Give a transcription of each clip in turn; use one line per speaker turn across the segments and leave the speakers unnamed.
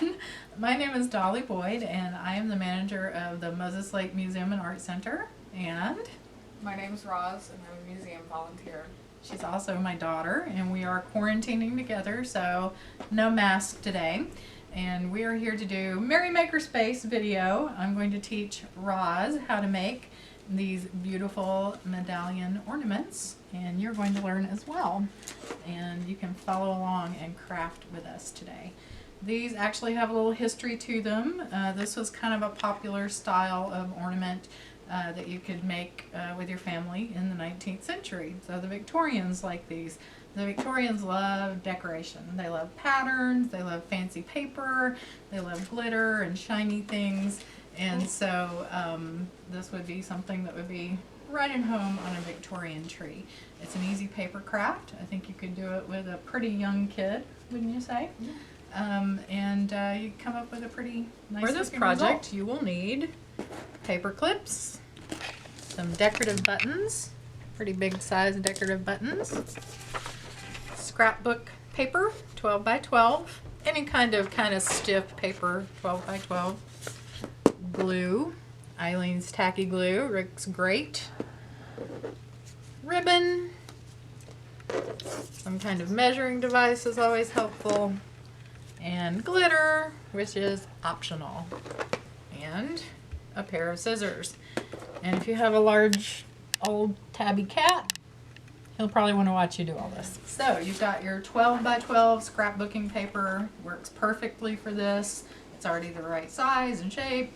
everyone. My name is Dolly Boyd and I am the manager of the Moses Lake Museum and Art Center, and
my name is Roz and I'm a museum volunteer.
She's also my daughter, and we are quarantining together, so no mask today. And we are here to do Merry Makerspace video. I'm going to teach Roz how to make these beautiful medallion ornaments, and you're going to learn as well. And you can follow along and craft with us today. These actually have a little history to them. This was kind of a popular style of ornament that you could make with your family in the 19th century. So the Victorians like these. The Victorians love decoration. They love patterns, they love fancy paper, they love glitter and shiny things. And so this would be something that would be right at home on a Victorian tree. It's an easy paper craft. I think you could do it with a pretty young kid, wouldn't you say? Yeah. You come up with a pretty nice. For this project, result. You will need paper clips, some decorative buttons, pretty big size decorative buttons, scrapbook paper, 12 by 12, any kind of stiff paper, 12 by 12, glue, Eileen's tacky glue, Rick's great, ribbon, some kind of measuring device is always helpful, and glitter, which is optional, and a pair of scissors. And if you have a large old tabby cat, he'll probably want to watch you do all this. So you've got your 12 by 12 scrapbooking paper. Works perfectly for this. It's already the right size and shape.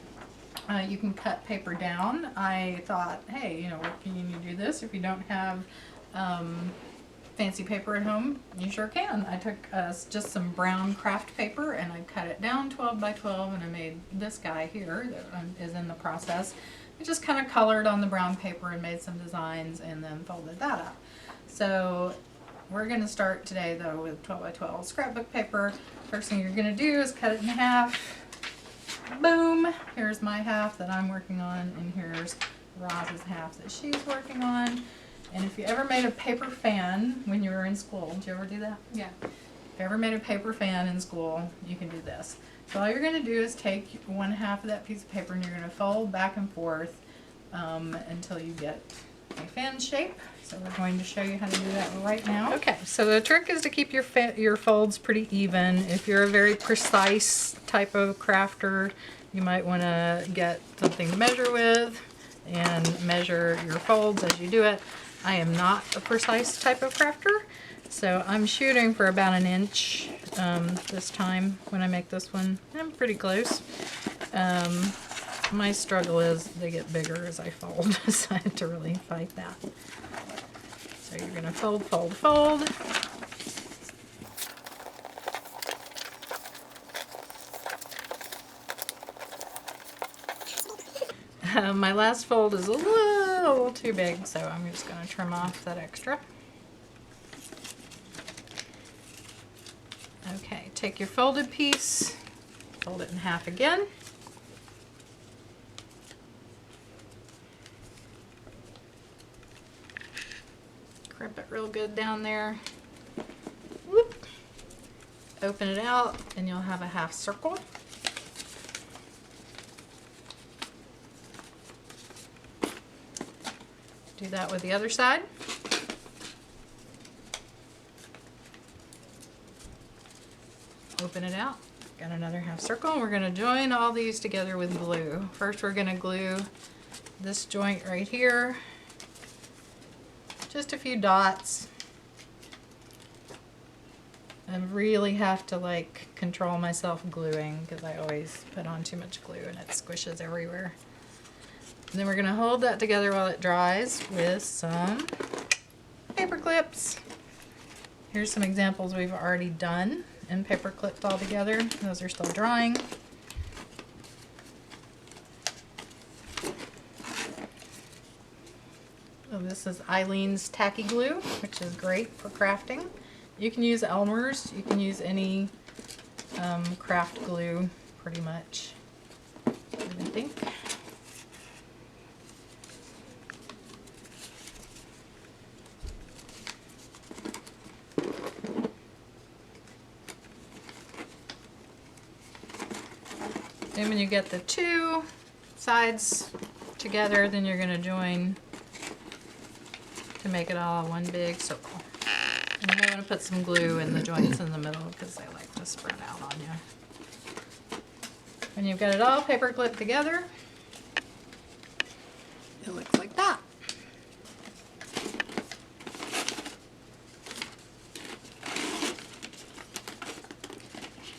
You can cut paper down. I thought, hey, what can you do this if you don't have fancy paper at home? You sure can. I took just some brown craft paper and I cut it down 12 by 12, and I made this guy here that is in the process. I just kind of colored on the brown paper and made some designs and then folded that up. So we're going to start today though with 12 by 12 scrapbook paper. First thing you're going to do is cut it in half. Boom! Here's my half that I'm working on, and here's Roz's half that she's working on. And if you ever made a paper fan when you were in school, did you ever do that?
Yeah.
If you ever made a paper fan in school, you can do this. So all you're going to do is take one half of that piece of paper and you're going to fold back and forth until you get a fan shape. So we're going to show you how to do that right now. Okay, so the trick is to keep your folds pretty even. If you're a very precise type of crafter, you might want to get something to measure with and measure your folds as you do it. I am not a precise type of crafter, so I'm shooting for about an inch this time when I make this one. I'm pretty close. My struggle is they get bigger as I fold, so I have to really fight that. So you're going to fold, fold, fold. My last fold is a little too big, so I'm just going to trim off that extra. Okay, take your folded piece, fold it in half again. Crimp it real good down there. Whoop. Open it out and you'll have a half circle. Do that with the other side. Open it out. Got another half circle. We're going to join all these together with glue. First we're going to glue this joint right here. Just a few dots. I really have to control myself gluing because I always put on too much glue and it squishes everywhere. And then we're going to hold that together while it dries with some paper clips. Here's some examples we've already done and paper clipped all together. Those are still drying. So this is Eileen's tacky glue, which is great for crafting. You can use Elmer's, you can use any craft glue pretty much, I think. And when you get the two sides together, then you're going to join to make it all one big circle. And you may want to put some glue in the joints in the middle because they like to spread out on you. When you've got it all paper clipped together, it looks like that.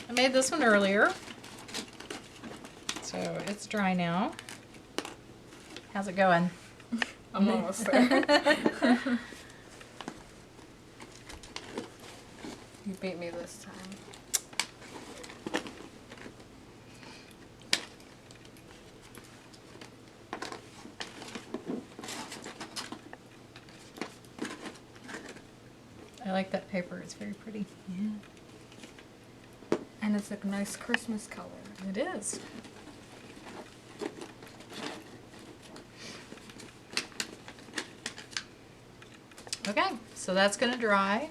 I made this one earlier, so it's dry now. How's it going?
I'm almost there. You beat me this time.
I like that paper, it's very pretty. Yeah.
And it's a nice Christmas color.
It is. Okay, so that's going to dry.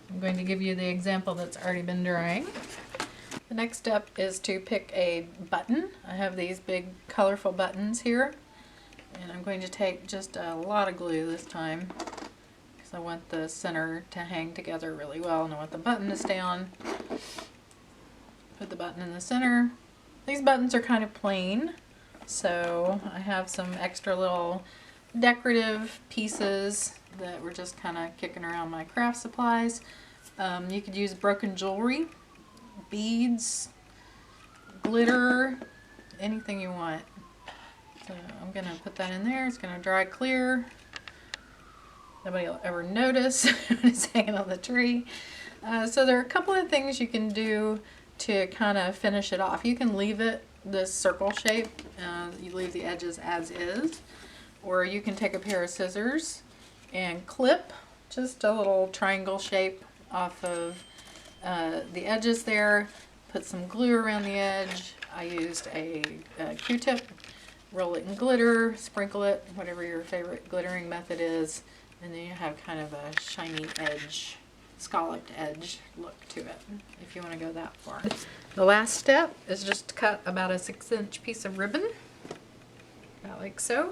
I'm going to give you the example that's already been drying. The next step is to pick a button. I have these big colorful buttons here, and I'm going to take just a lot of glue this time because I want the center to hang together really well and I want the button to stay on. Put the button in the center. These buttons are kind of plain, so I have some extra little decorative pieces that were just kind of kicking around my craft supplies. You could use broken jewelry, beads, glitter, anything you want. So I'm going to put that in there. It's going to dry clear. Nobody will ever notice when it's hanging on the tree. So there are a couple of things you can do to kind of finish it off. You can leave it this circle shape. You leave the edges as is. Or you can take a pair of scissors and clip just a little triangle shape off of the edges there. Put some glue around the edge. I used a Q-tip. Roll it in glitter, sprinkle it, whatever your favorite glittering method is, and then you have kind of a shiny edge, scalloped edge look to it, if you want to go that far. The last step is just to cut about a 6-inch piece of ribbon, about like so.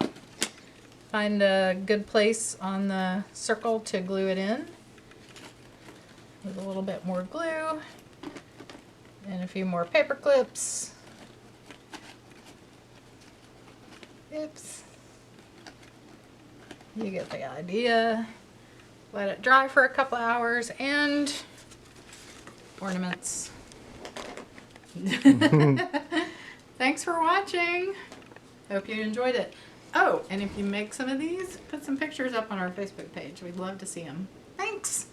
Find a good place on the circle to glue it in with a little bit more glue and a few more paper clips. Oops. You get the idea. Let it dry for a couple hours and ornaments. Thanks for watching. Hope you enjoyed it. Oh, and if you make some of these, put some pictures up on our Facebook page. We'd love to see them. Thanks.